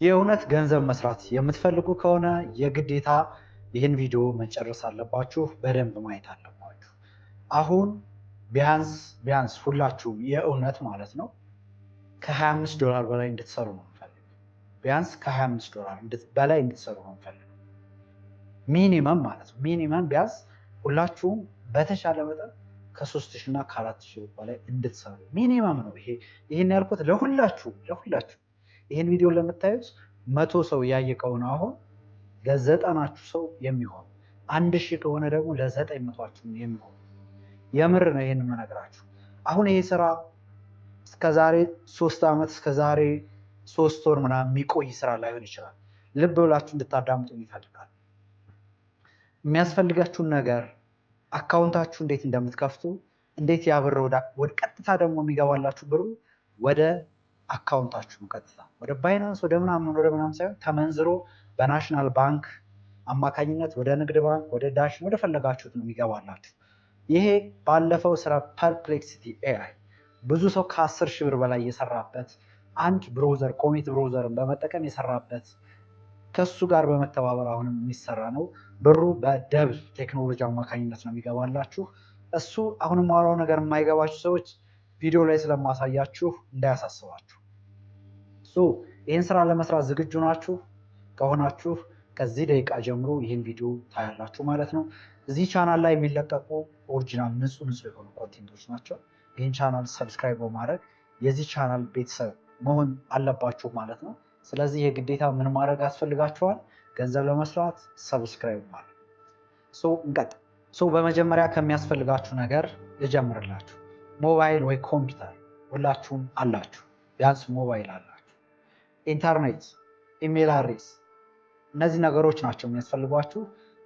የእውነት ገንዘብ መስራት የምትፈልጉ ከሆነ የግዴታ ይህን ቪዲዮ መጨረስ አለባችሁ፣ በደንብ ማየት አለባችሁ። አሁን ቢያንስ ሁላችሁም የእውነት ማለት ነው ከ25 $በላይ እንድትሰሩ ነው የምፈልገው። ቢያንስ ከ25 በላይ እንድትሰሩ ነው የምፈልገው። ሚኒመም ማለት ነው። ሚኒመም ቢያንስ ሁላችሁም በተሻለ መጠን ከ3000 እና ከ4000 በላይ እንድትሰሩ ሚኒመም ነው። ይሄን ያልኩት ለሁላችሁ ይህን ቪዲዮ ለምታዩት 100 ሰው ያየ ከሆነ አሁን ለ90 ሰው የሚሆን 1000 ከሆነ ደግሞ ለ900 የሚሆን የምር ነው ይሄን የምነግራችሁ። አሁን ይሄ ስራ እስከዛሬ 3 ዓመት እስከዛሬ 3 ወር ምናምን የሚቆይ ስራ ላይሆን ይችላል። ልብ ብላችሁ እንድታዳምጡ ይፈልጋል። የሚያስፈልጋችሁን ነገር አካውንታችሁ እንዴት እንደምትከፍቱ እንዴት ያብር ወደ ቀጥታ ደግሞ የሚገባላችሁ ብሩ ወደ አካውንታችሁ ቀጥታ ወደ ባይናንስ ወደ ምናምን ሳይሆን ተመንዝሮ በናሽናል ባንክ አማካኝነት ወደ ንግድ ባንክ ወደ ዳሽን ወደ ፈለጋችሁት ነው የሚገባላችሁ። ይሄ ባለፈው ስራ ፐርፕሌክሲቲ ኤአይ ብዙ ሰው ከ10,000 ብር በላይ የሰራበት አንድ ብሮዘር ኮሜት ብሮዘርን በመጠቀም የሰራበት ከሱ ጋር በመተባበር አሁንም የሚሰራ ነው። ብሩ በደብል ቴክኖሎጂ አማካኝነት ነው የሚገባላችሁ። እሱ አሁንም ማውራው ነገር የማይገባችሁ ሰዎች ቪዲዮ ላይ ስለማሳያችሁ እንዳያሳስባችሁ። ይህን ስራ ለመስራት ዝግጁ ናችሁ ከሆናችሁ ከዚህ ደቂቃ ጀምሮ ይህን ቪዲዮ ታያላችሁ ማለት ነው። እዚህ ቻናል ላይ የሚለቀቁ ኦሪጂናል ንጹህ የሆኑ ኮንቴንቶች ናቸው። ይህን ቻናል ሰብስክራይብ በማድረግ የዚህ ቻናል ቤተሰብ መሆን አለባችሁ ማለት ነው። ስለዚህ የግዴታ ምን ማድረግ ያስፈልጋችኋል? ገንዘብ ለመስራት ሰብስክራይብ ማለት እንቀጥል። በመጀመሪያ ከሚያስፈልጋችሁ ነገር ልጀምርላችሁ። ሞባይል ወይ ኮምፒውተር ሁላችሁም አላችሁ፣ ቢያንስ ሞባይል አላችሁ። ኢንተርኔት፣ ኢሜል አድሬስ፣ እነዚህ ነገሮች ናቸው የሚያስፈልጓችሁ።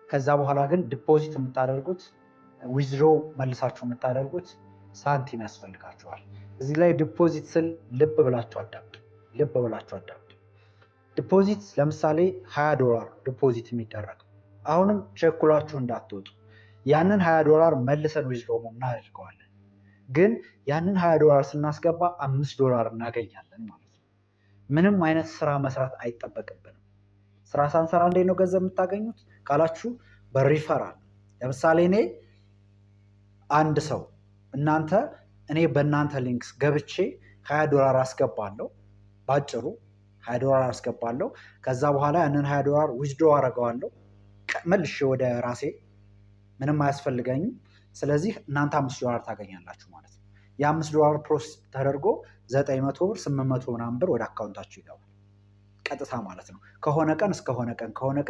ከዛ በኋላ ግን ዲፖዚት የምታደርጉት ዊዝድሮ መልሳችሁ የምታደርጉት ሳንቲም ያስፈልጋችኋል። እዚህ ላይ ዲፖዚት ስል ልብ ብላችሁ አዳምጡ። ዲፖዚት ለምሳሌ $20 ዲፖዚት የሚደረግ አሁንም ቸኩላችሁ እንዳትወጡ። ያንን $20 መልሰን ዊዝድሮ እናደርገዋለን። ግን ያንን $20 ስናስገባ $5 እናገኛለን ማለት ነው። ምንም አይነት ስራ መስራት አይጠበቅብንም። ስራ ሳንሰራ እንዴት ነው ገንዘብ የምታገኙት ካላችሁ በሪፈራል። ለምሳሌ አንድ ሰው እኔ በእናንተ ሊንክስ ገብቼ $20 አስገባለሁ። ባጭሩ $20 አስገባለሁ። ከዛ በኋላ ያንን $20 ዊዝድሮ አደርገዋለሁ መልሼ ወደ ራሴ፣ ምንም አያስፈልገኝም። ስለዚህ እናንተ $5 ታገኛላችሁ ማለት ነው። የ$5 ፕሮሰስ ተደርጎ 900 ብር 800 ምናምን ብር ወደ አካውንታችሁ ይገባል ቀጥታ ማለት ነው። ከሆነ ቀን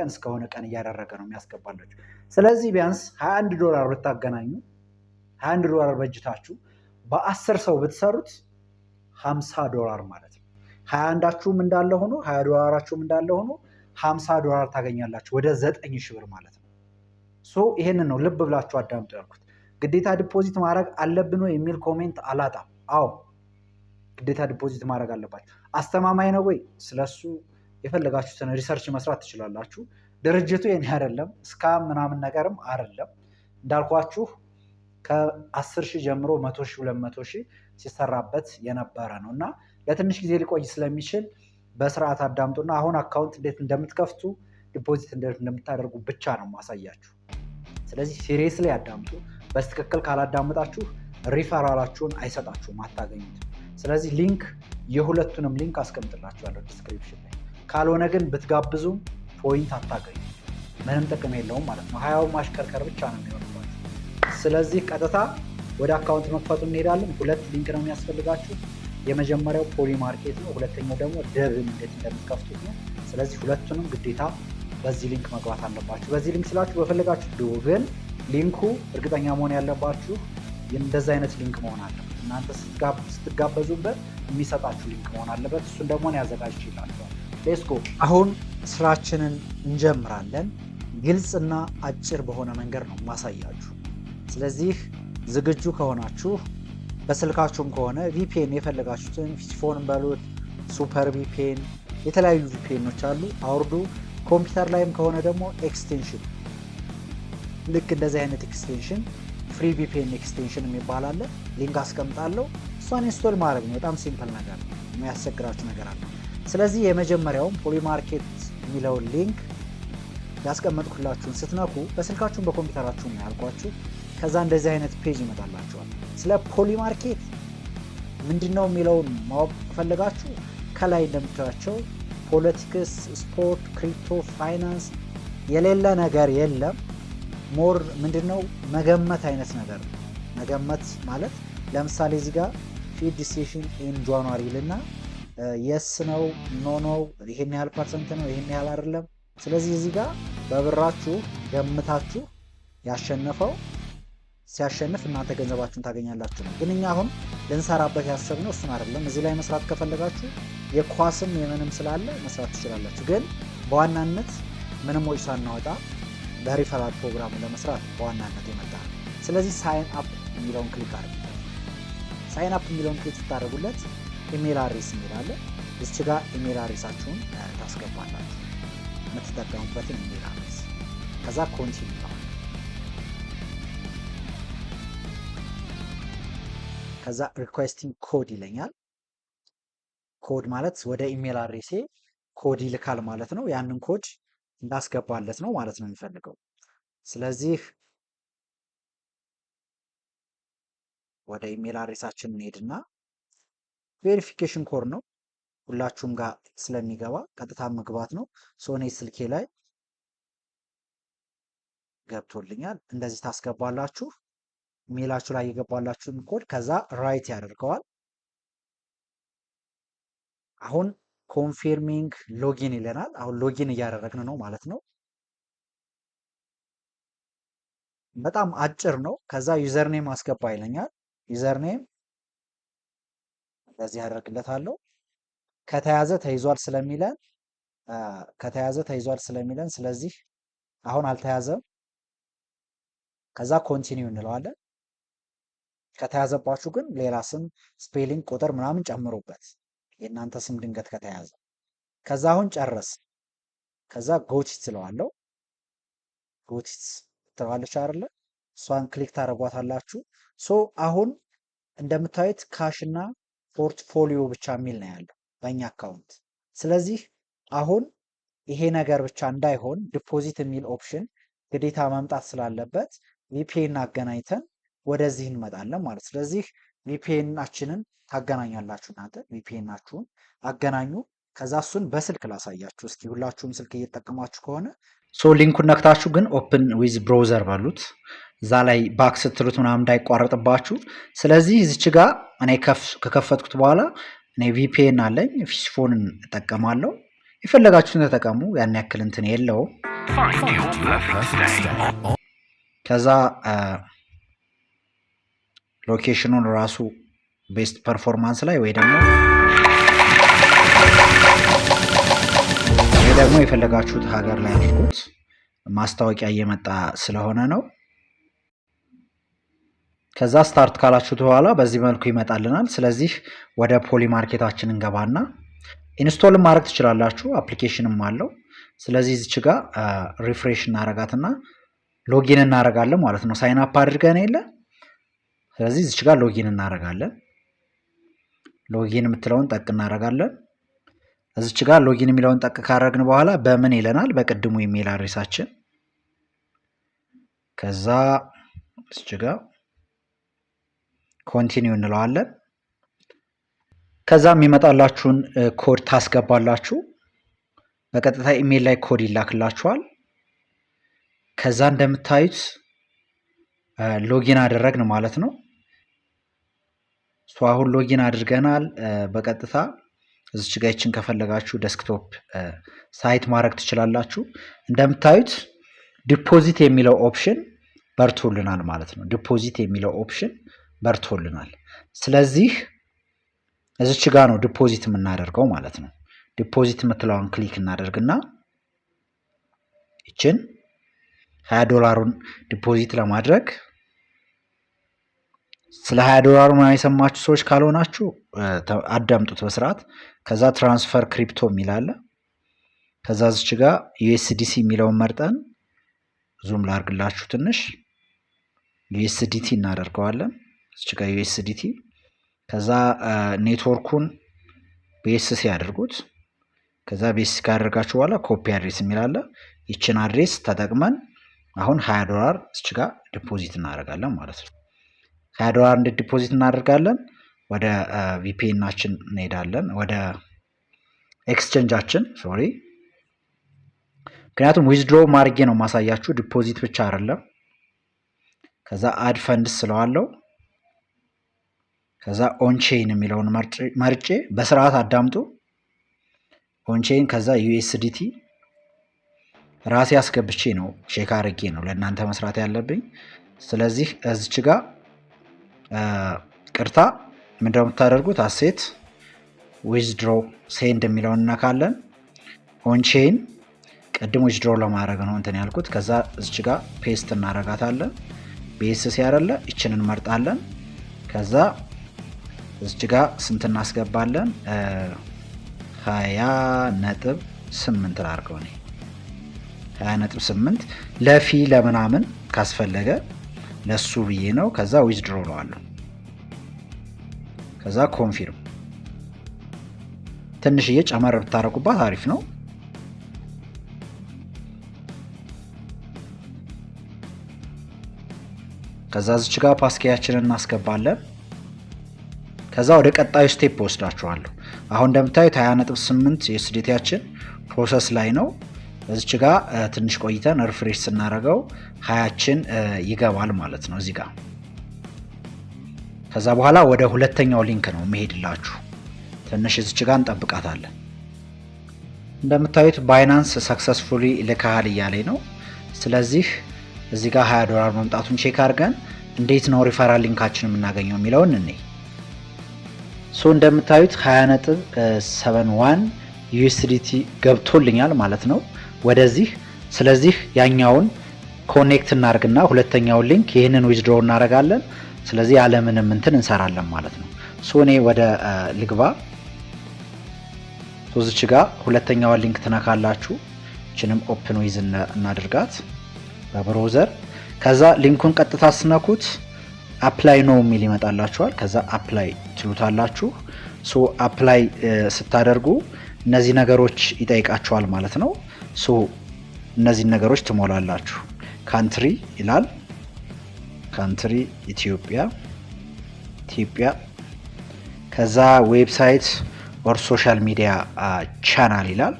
እስከሆነ ቀን እያደረገ ነው የሚያስገባላችሁ። ስለዚህ ቢያንስ $21 ብታገናኙ $21 በእጅታችሁ በ10 ሰው ብትሰሩት $50 ማለት ነው። 21ችሁም እንዳለ ሆኖ $20ችሁም እንዳለ ሆኖ $50 ታገኛላችሁ ወደ 9,000 ብር ማለት ነው። ይሄንን ነው ልብ ብላችሁ አዳምጡ ያልኩት። ግዴታ ዲፖዚት ማድረግ አለብን ወይ የሚል ኮሜንት አላጣም። አዎ ግዴታ ዲፖዚት ማድረግ አለባችሁ። አስተማማኝ ነው ወይ? ስለሱ የፈለጋችሁትን ሪሰርች መስራት ትችላላችሁ። ድርጅቱ የኔ አይደለም፣ እስካም ምናምን ነገርም አይደለም። እንዳልኳችሁ ከ10,000 ጀምሮ 100,000 200,000 ሲሰራበት የነበረ ነው እና ለትንሽ ጊዜ ሊቆይ ስለሚችል በስርዓት አዳምጡና አሁን አካውንት እንዴት እንደምትከፍቱ ዲፖዚት እንዴት እንደምታደርጉ ብቻ ነው ማሳያችሁ። ስለዚህ ሲሪየስሊ አዳምጡ። በትክክል ካላዳመጣችሁ ሪፈራላችሁን አይሰጣችሁም፣ አታገኙት። ስለዚህ የሁለቱንም ሊንክ አስቀምጥላችኋለሁ ዲስክሪፕሽን ላይ። ካልሆነ ግን ብትጋብዙም ፖይንት አታገኙ፣ ምንም ጥቅም የለውም ማለት ነው። 20 ማሽከርከር ብቻ ነው የሚሆንባችሁ። ስለዚህ ቀጥታ ወደ አካውንት መክፈቱ እንሄዳለን። 2 ሊንክ ነው የሚያስፈልጋችሁ። የመጀመሪያው ፖሊ ማርኬት ነው፣ ሁለተኛው ደግሞ ደብን እንዴት እንደምትከፍቱት ነው። ስለዚህ ሁለቱንም ግዴታ በዚህ ሊንክ መግባት አለባችሁ። በዚህ ሊንክ ስላችሁ በፈለጋችሁ ድሮ፣ ግን ሊንኩ እርግጠኛ መሆን ያለባችሁ እንደዛ አይነት ሊንክ መሆን አለበት። እናንተ ስትጋበዙበት የሚሰጣችሁ ሊንክ መሆን አለበት። እሱን ደግሞ ያዘጋጅ ይችላችኋል። ሌስኮ አሁን ስራችንን እንጀምራለን። ግልጽና አጭር በሆነ መንገድ ነው ማሳያችሁ። ስለዚህ ዝግጁ ከሆናችሁ በስልካችሁም ከሆነ ቪፒኤን የፈለጋችሁትን ፊስፎን በሉት፣ ሱፐር ቪፒኤን፣ የተለያዩ ቪፒኤኖች አሉ፣ አውርዱ። ኮምፒውተር ላይም ከሆነ ደግሞ ኤክስቴንሽን፣ ልክ እንደዚህ አይነት ኤክስቴንሽን ፍሪ ቪፒኤን ኤክስቴንሽን የሚባል አለ። ሊንክ አስቀምጣለሁ። እሷን ኢንስቶል ማድረግ ነው። በጣም ሲምፕል ነገር ነው፣ የሚያስቸግራችሁ ነገር አለ። ስለዚህ የመጀመሪያውን ፖሊ ማርኬት የሚለውን ሊንክ ያስቀመጥኩላችሁን ስትነኩ በስልካችሁን በኮምፒውተራችሁ ነው ያልኳችሁ። ከዛ እንደዚህ አይነት ፔጅ ይመጣላችኋል። ስለ ፖሊ ማርኬት ምንድነው የሚለውን ማወቅ ከፈለጋችሁ ከላይ እንደምታዩቸው ፖለቲክስ፣ ስፖርት፣ ክሪፕቶ፣ ፋይናንስ የሌለ ነገር የለም። ሞር ምንድነው መገመት አይነት ነገር ነው። መገመት ማለት ለምሳሌ እዚህ ጋር ፊድ ዲሲሽን ኢን ጃንዋሪ ልና የስ ነው ኖ ነው፣ ይሄን ያህል ፐርሰንት ነው፣ ይሄን ያህል አይደለም። ስለዚህ እዚህ ጋር በብራችሁ ገምታችሁ ያሸነፈው ሲያሸንፍ እናንተ ገንዘባችሁን ታገኛላችሁ ነው። ግን እኛ አሁን ልንሰራበት ያሰብነው እሱን አይደለም። እዚህ ላይ መስራት ከፈለጋችሁ የኳስም የምንም ስላለ መስራት ትችላላችሁ። ግን በዋናነት ምንም ወጪ ሳናወጣ በሪፈራል ፕሮግራም ለመስራት በዋናነት የመጣ ነው። ስለዚህ ሳይን አፕ የሚለውን ክሊክ አድርጉ። ሳይን አፕ የሚለውን ክሊክ ስታደርጉለት ኢሜል አድሬስ የሚላለ እዚች ጋር ኢሜል አድሬሳችሁን ታስገባላችሁ፣ የምትጠቀሙበትን ኢሜል አድሬስ። ከዛ ኮንቲኒው ነው። ከዛ ሪኩዌስቲንግ ኮድ ይለኛል። ኮድ ማለት ወደ ኢሜል አድሬሴ ኮድ ይልካል ማለት ነው። ያንን ኮድ እንዳስገባለት ነው ማለት ነው የሚፈልገው። ስለዚህ ወደ ኢሜል አድሬሳችን እንሄድና ቬሪፊኬሽን ኮድ ነው ሁላችሁም ጋር ስለሚገባ ቀጥታ መግባት ነው። ሶኔ ስልኬ ላይ ገብቶልኛል። እንደዚህ ታስገባላችሁ ኢሜላችሁ ላይ የገባላችሁን ኮድ። ከዛ ራይት ያደርገዋል። አሁን ኮንፊርሚንግ ሎጊን ይለናል። አሁን ሎጊን እያደረግን ነው ማለት ነው። በጣም አጭር ነው። ከዛ ዩዘርኔም አስገባ ይለኛል። ዩዘርኔም እንደዚህ ያደርግለታለሁ። ከተያዘ ተይዟል ስለሚለን ስለዚህ አሁን አልተያዘም። ከዛ ኮንቲኒው እንለዋለን። ከተያዘባችሁ ግን ሌላ ስም፣ ስፔሊንግ፣ ቁጥር ምናምን ጨምሩበት የእናንተ ስም ድንገት ከተያዘ። ከዛ አሁን ጨረስ። ከዛ ጎቲት ትለዋለሁ። ጎቲት ትለዋለች አይደለ? እሷን ክሊክ ታደርጓታላችሁ። ሶ አሁን እንደምታዩት ካሽ እና ፖርትፎሊዮ ብቻ የሚል ነው ያለው በእኛ አካውንት። ስለዚህ አሁን ይሄ ነገር ብቻ እንዳይሆን ዲፖዚት የሚል ኦፕሽን ግዴታ መምጣት ስላለበት ቪፒኤን አገናኝተን ወደዚህ እንመጣለን ማለት። ስለዚህ ቪፒኤናችንን ታገናኛላችሁ እናንተ። ቪፒኤናችሁን አገናኙ። ከዛ እሱን በስልክ ላሳያችሁ እስኪ። ሁላችሁም ስልክ እየተጠቀማችሁ ከሆነ ሊንኩን ነክታችሁ ግን ኦፕን ዊዝ ብራውዘር በሉት። እዛ ላይ ባክ ስትሉት ምናምን እንዳይቋረጥባችሁ። ስለዚህ እዚች ጋር እኔ ከከፈትኩት በኋላ እኔ ቪፒኤን አለኝ፣ ፊሽፎንን እጠቀማለሁ። የፈለጋችሁን ተጠቀሙ፣ ያን ያክል እንትን የለውም። ከዛ ሎኬሽኑን ራሱ ቤስት ፐርፎርማንስ ላይ ወይ ደግሞ የፈለጋችሁት ሀገር ላይ አድርጉት። ማስታወቂያ እየመጣ ስለሆነ ነው። ከዛ ስታርት ካላችሁት በኋላ በዚህ መልኩ ይመጣልናል። ስለዚህ ወደ ፖሊ ማርኬታችን እንገባና ኢንስቶል ማድረግ ትችላላችሁ። አፕሊኬሽንም አለው። ስለዚህ እዚች ጋር ሪፍሬሽ እናረጋትና ሎጊን እናረጋለን ማለት ነው። ሳይን አፕ አድርገን የለ። ስለዚህ እዚች ጋር ሎጊን እናረጋለን። ሎጊን የምትለውን ጠቅ እናረጋለን። እዚች ጋር ሎጊን የሚለውን ጠቅ ካረግን በኋላ በምን ይለናል? በቅድሙ ኢሜል አድሬሳችን። ከዛ እዚች ጋር ኮንቲኒው እንለዋለን። ከዛ የሚመጣላችሁን ኮድ ታስገባላችሁ። በቀጥታ ኢሜል ላይ ኮድ ይላክላችኋል። ከዛ እንደምታዩት ሎጊን አደረግን ማለት ነው። አሁን ሎጊን አድርገናል። በቀጥታ እዚች ጋር ይችን ከፈለጋችሁ ዴስክቶፕ ሳይት ማድረግ ትችላላችሁ። እንደምታዩት ዲፖዚት የሚለው ኦፕሽን በርቶልናል ማለት ነው። ዲፖዚት የሚለው ኦፕሽን በርቶልናል። ስለዚህ እዚች ጋር ነው ዲፖዚት የምናደርገው ማለት ነው። ዲፖዚት የምትለውን ክሊክ እናደርግና ይችን $20 ዲፖዚት ለማድረግ ስለ $20 ምናምን የሰማችሁ ሰዎች ካልሆናችሁ አዳምጡት በስርዓት። ከዛ ትራንስፈር ክሪፕቶ የሚላለ ከዛ እዚች ጋር ዩኤስዲሲ የሚለውን መርጠን ዙም ላርግላችሁ ትንሽ ዩኤስዲቲ እናደርገዋለን። እዚች ጋር ዩኤስዲቲ ከዛ ኔትወርኩን ቢኤስሲ ያድርጉት። ከዛ ቤሲስ ካደረጋችሁ በኋላ ኮፒ አድሬስ የሚላለ ይችን አድሬስ ተጠቅመን አሁን $20 እች ጋር ዲፖዚት እናደርጋለን ማለት ነው። $20 እንዴት ዲፖዚት እናደርጋለን? ወደ ቪፒኤናችን እንሄዳለን፣ ወደ ኤክስቼንጃችን ሶሪ። ምክንያቱም ዊዝድሮ ማድረጌ ነው ማሳያችሁ፣ ዲፖዚት ብቻ አይደለም። ከዛ አድ ፈንድስ ስለዋለው ከዛ ኦንቼን የሚለውን መርጬ በስርዓት አዳምጡ። ኦንቼን ከዛ ዩኤስዲቲ ራሴ አስገብቼ ነው ቼክ አድርጌ ነው ለእናንተ መስራት ያለብኝ። ስለዚህ እዚች ጋር ቅርታ ምንድነው የምታደርጉት? አሴት ዊዝድሮ ሴንድ የሚለውን እነካለን። ኦንቼን ቅድም ዊዝድሮ ለማድረግ ነው እንትን ያልኩት። ከዛ እዚች ጋር ፔስት እናረጋታለን። ቤስስ ያደለ ይችን እንመርጣለን። ከዛ እዚች ጋር ስንት እናስገባለን? 20.8 ላድርገው እኔ 20.8 ለፊ ለምናምን ካስፈለገ ለሱ ብዬ ነው። ከዛ ዊዝድሮ ለዋለሁ። ከዛ ኮንፊርም ትንሽዬ ጨመር ብታረጉባት አሪፍ ነው። ከዛ እዚች ጋር ፓስኬያችንን እናስገባለን። ከዛ ወደ ቀጣዩ ስቴፕ ወስዳችኋለሁ። አሁን እንደምታዩት 20.8 ዩኤስዲቲያችን ፕሮሰስ ላይ ነው። እዚች ጋር ትንሽ ቆይተን ሪፍሬሽ ስናደርገው 20ችን ይገባል ማለት ነው እዚህ ጋር። ከዛ በኋላ ወደ ሁለተኛው ሊንክ ነው መሄድላችሁ። ትንሽ እዚች ጋር እንጠብቃታለን። እንደምታዩት ባይናንስ ሰክሰስፉሊ ልካሃል እያለኝ ነው። ስለዚህ እዚህ ጋር $20 መምጣቱን ቼክ አድርገን እንዴት ነው ሪፈራል ሊንካችን የምናገኘው የሚለውን እኔ እንደምታዩት 20.71 ዩኤስዲቲ ገብቶልኛል ማለት ነው ወደዚህ። ስለዚህ ያኛውን ኮኔክት እናርግና ሁለተኛውን ሊንክ ይህንን ዊዝድሮ እናደርጋለን። ስለዚህ ያለምንም እንትን እንሰራለን ማለት ነው። እኔ ወደ ልግባ። እዚች ጋር ሁለተኛውን ሊንክ ትነካላችሁ። እችንም ኦፕን ዊዝ እናድርጋት በብሮዘር። ከዛ ሊንኩን ቀጥታ ስነኩት አፕላይ ነው የሚል ይመጣላችኋል። ከዛ አፕላይ ትሉታላችሁ። አፕላይ ስታደርጉ እነዚህ ነገሮች ይጠይቃችኋል ማለት ነው። እነዚህ ነገሮች ትሞላላችሁ። ካንትሪ ይላል፣ ካንትሪ ኢትዮጵያ። ከዛ ዌብሳይት ኦር ሶሻል ሚዲያ ቻናል ይላል።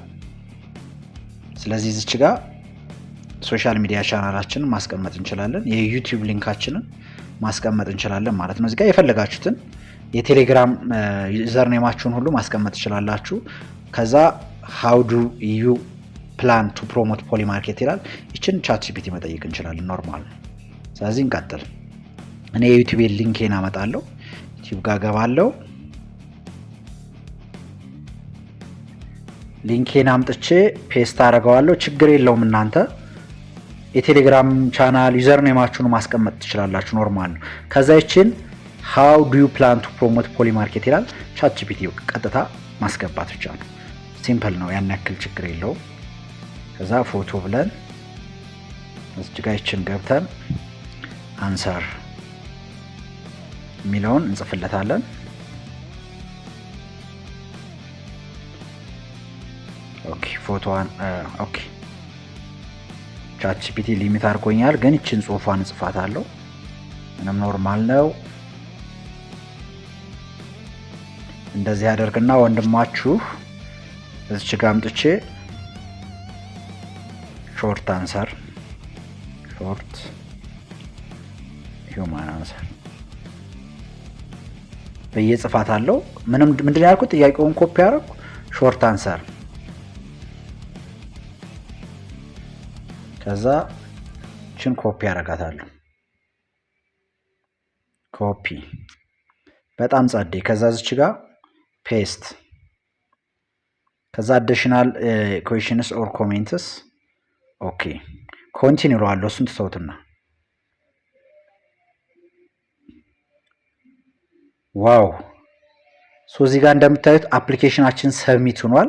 ስለዚህ እዚች ጋር ሶሻል ሚዲያ ቻናላችንን ማስቀመጥ እንችላለን። የዩቲዩብ ሊንካችንን ማስቀመጥ እንችላለን ማለት ነው። እዚህ ጋር የፈለጋችሁትን የቴሌግራም ዩዘር ኔማችሁን ሁሉ ማስቀመጥ ትችላላችሁ። ከዛ ሃው ዱ ዩ ፕላን ቱ ፕሮሞት ፖሊ ማርኬት ይላል። ይችን ቻትጂፒቲ መጠየቅ እንችላለን፣ ኖርማል ነው። ስለዚህ እንቀጥል። እኔ የዩቲዩብ ሊንኬን አመጣለሁ፣ ዩቲዩብ ጋር ገባለሁ። ሊንኬን አምጥቼ ፔስት አደርገዋለሁ። ችግር የለውም እናንተ የቴሌግራም ቻናል ዩዘር ኔማችሁን ማስቀመጥ ትችላላችሁ፣ ኖርማል ነው። ከዛ ይችን ሃው ዱ ዩ ፕላን ቱ ፕሮሞት ፖሊ ማርኬት ይላል። ቻትጂፒቲ ቀጥታ ማስገባት ብቻ ነው። ሲምፕል ነው፣ ያን ያክል ችግር የለውም። ከዛ ፎቶ ብለን እዚህ ጋር ይችን ገብተን አንሰር የሚለውን እንጽፍለታለን። ኦኬ ፎቶዋን ኦኬ ቻትጂፒቲ ሊሚት አድርጎኛል፣ ግን ይችን ጽሁፏን እንጽፋታለሁ። ምንም ኖርማል ነው። እንደዚህ ያደርግና ወንድማችሁ እዚች ጋር አምጥቼ ሾርት አንሰር ሾርት ሂውማን አንሰር በየጽፋታለሁ። ምንድነው ያልኩት? ጥያቄውን ኮፒ አደረኩ። ሾርት አንሰር ከዛ ችን ኮፒ አደርጋታለሁ። ኮፒ በጣም ጸዴ። ከዛ እዚች ጋር ፔስት ከዛ አዲሽናል ኩዌሽንስ ኦር ኮሜንትስ ኦኬ ኮንቲኒው እለዋለሁ። እሱን ትተውትና ዋው እዚህ ጋር እንደምታዩት አፕሊኬሽናችን ሰብሚት ሆኗል።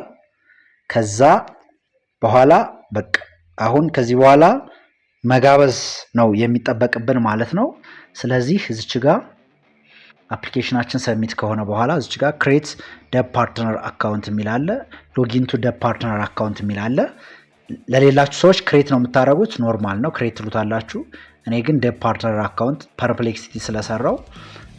ከዛ በኋላ በቃ አሁን ከዚህ በኋላ መጋበዝ ነው የሚጠበቅብን ማለት ነው። ስለዚህ እዚች ጋር አፕሊኬሽናችን ሰብሚት ከሆነ በኋላ እዚች ጋር ክሬት ደብ ፓርትነር አካውንት የሚል አለ፣ ሎጊን ቱ ደብ ፓርትነር አካውንት የሚል አለ። ለሌላችሁ ሰዎች ክሬት ነው የምታደርጉት፣ ኖርማል ነው ክሬት ትሉታላችሁ። እኔ ግን ደብ ፓርትነር አካውንት ፐርፕሌክሲቲ ስለሰራው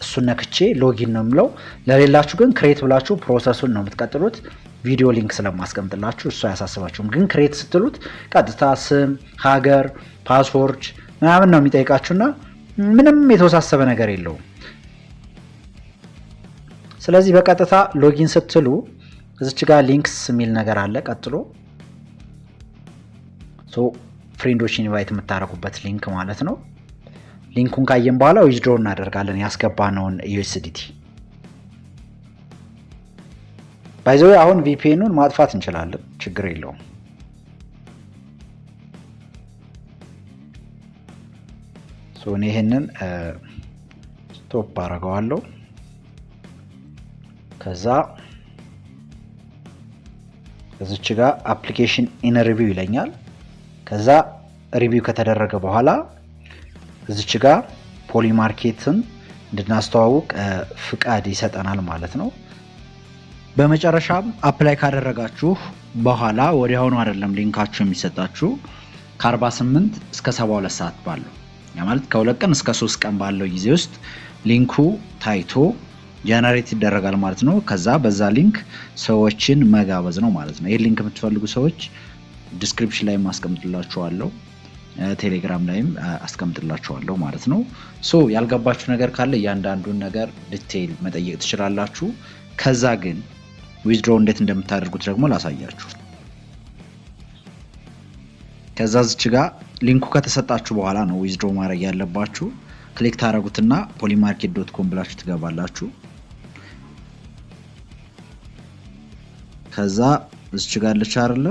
እሱን ነክቼ ሎጊን ነው የምለው። ለሌላችሁ ግን ክሬት ብላችሁ ፕሮሰሱን ነው የምትቀጥሉት። ቪዲዮ ሊንክ ስለማስቀምጥላችሁ እሱ አያሳስባችሁም። ግን ክሬት ስትሉት ቀጥታ ስም፣ ሀገር፣ ፓስወርድ ምናምን ነው የሚጠይቃችሁና ምንም የተወሳሰበ ነገር የለውም። ስለዚህ በቀጥታ ሎጊን ስትሉ እዚች ጋር ሊንክስ የሚል ነገር አለ። ቀጥሎ ፍሬንዶች ኢንቫይት የምታደርጉበት ሊንክ ማለት ነው። ሊንኩን ካየን በኋላ ዊዝድሮ እናደርጋለን ያስገባነውን ዩኤስዲቲ። ባይ ዘ ወይ አሁን ቪፒኤኑን ማጥፋት እንችላለን፣ ችግር የለውም። እኔ ይሄንን ስቶፕ አደርገዋለሁ። ከዛ እዚች ጋር አፕሊኬሽን ኢን ሪቪው ይለኛል። ከዛ ሪቪው ከተደረገ በኋላ እዚች ጋር ፖሊማርኬትን እንድናስተዋውቅ ፍቃድ ይሰጠናል ማለት ነው። በመጨረሻም አፕላይ ካደረጋችሁ በኋላ ወዲያውኑ አይደለም ሊንካችሁ የሚሰጣችሁ፣ ከ48 እስከ 72 ሰዓት ባለው ያ ማለት ከ2 ቀን እስከ 3 ቀን ባለው ጊዜ ውስጥ ሊንኩ ታይቶ ጀነሬት ይደረጋል ማለት ነው። ከዛ በዛ ሊንክ ሰዎችን መጋበዝ ነው ማለት ነው። ይሄ ሊንክ የምትፈልጉ ሰዎች ዲስክሪፕሽን ላይ አስቀምጥላችኋለሁ፣ ቴሌግራም ላይም አስቀምጥላችኋለሁ ማለት ነው። ያልገባችሁ ነገር ካለ እያንዳንዱን ነገር ዲቴይል መጠየቅ ትችላላችሁ። ከዛ ግን ዊዝድሮ እንዴት እንደምታደርጉት ደግሞ ላሳያችሁ። ከዛ እዚች ጋር ሊንኩ ከተሰጣችሁ በኋላ ነው ዊዝድሮ ማድረግ ያለባችሁ። ክሊክ ታደርጉትና polymarket.com ብላችሁ ትገባላችሁ። ከዛ እዚች ጋር ልቻ አይደለ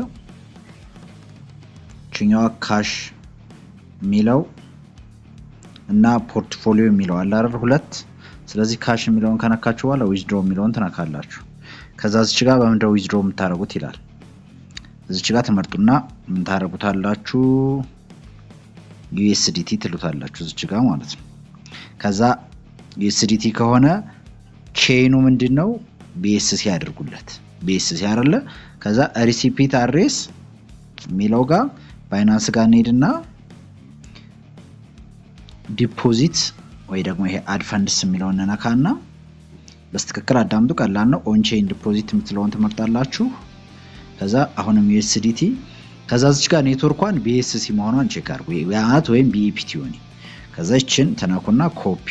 ችኛዋ ካሽ ሚለው እና ፖርትፎሊዮ ሚለው አለ አይደል ሁለት። ስለዚህ ካሽ ሚለውን ከነካችሁ በኋላ ዊዝድሮ ሚለውን ትነካላችሁ። ከዛ እዚች ጋር በመንደው ዊዝድሮ የምታደርጉት ይላል። እዚች ጋር ተመርጡና ምን ታደርጉታላችሁ? USDT ትሉታላችሁ እዚች ጋር ማለት ነው። ከዛ USDT ከሆነ ቼኑ ምንድነው? BSC ያደርጉለት። BSC አይደለ? ከዛ ሪሲፒት አድሬስ ሚለው ጋር ባይናንስ ጋር እንሄድና ዲፖዚት ወይ ደግሞ ይሄ አድ ፈንድስ የሚለውን ነካና በስትክክል አዳምጡ፣ ቀላል ነው። ኦን ቼን ዲፖዚት የምትለውን ትመርጣላችሁ። ከዛ አሁንም USDT ከዛ እዚህ ጋር ኔትወርኳን BSC መሆኗን ቼክ አድርጉ ያት ወይም BEPT ሆኒ። ከዛ እቺን ተናኩና ኮፒ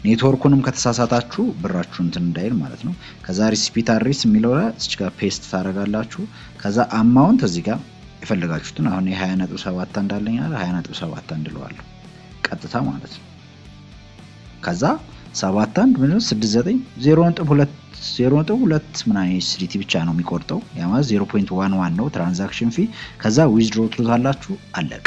ኔትወርኩንም ከተሳሳታችሁ ብራችሁ እንትን እንዳይል ማለት ነው። ከዛ ሪሲፒት አድሬስ የሚለው ላይ እዚህ ጋር ፔስት ታደርጋላችሁ። ከዛ አማውንት እዚህ ጋር የፈለጋችሁትን አሁን የ20.7 እንዳለኝ አለ 20.7 እንደለዋለሁ ቀጥታ ማለት ነው። ከዛ 71 ምን 69 0.2 ምናምን USDT ብቻ ነው የሚቆርጠው። ያ ማለት 0.11 ነው ትራንዛክሽን ፊ። ከዛ ዊዝድሮ ትሉታላችሁ፣ አለቀ።